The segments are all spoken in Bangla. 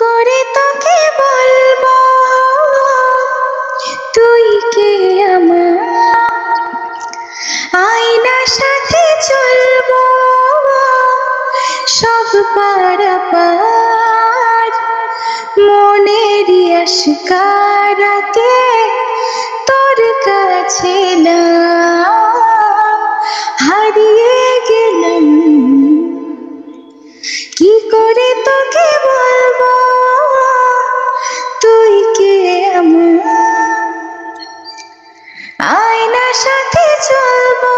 করে তোকে বলবো তুই কে আমার, আয়নার সাথে চলবো সব পারাপার, মনেরই আশকারাতে তোর কাছে না হারিয়ে গেলাম। কি করে তোকে বলবো তুই কে আমার, আয়নার সাথে চলবো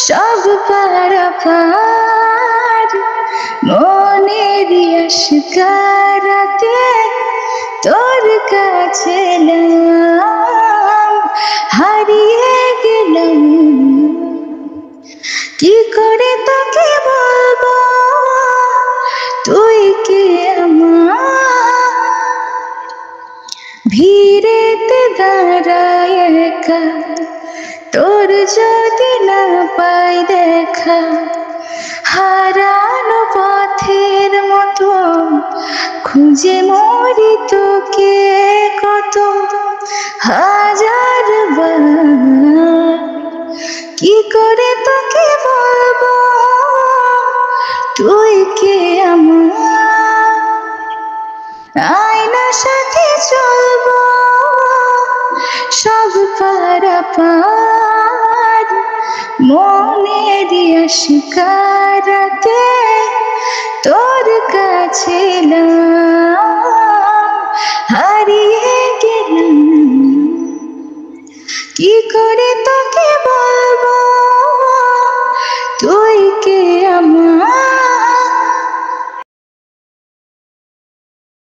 সব পারাপার, মনেরই আশকারাতে তোর কাছে নাম হারিয়ে গেলাম। কি করে তোকে বলবো তুই কে আমার, ভিড়েতে দাঁড়ায় একা তোর যদি না পাই দেখা, হারানো পথের মতো খুঁজে মরি তোকে কত হাজার বার। কি করে তোকে বলবো তুই কে আমার, আয়নার সাথে চলবো সব পারাপার, মনেরই আশকারাতে তোর কাছে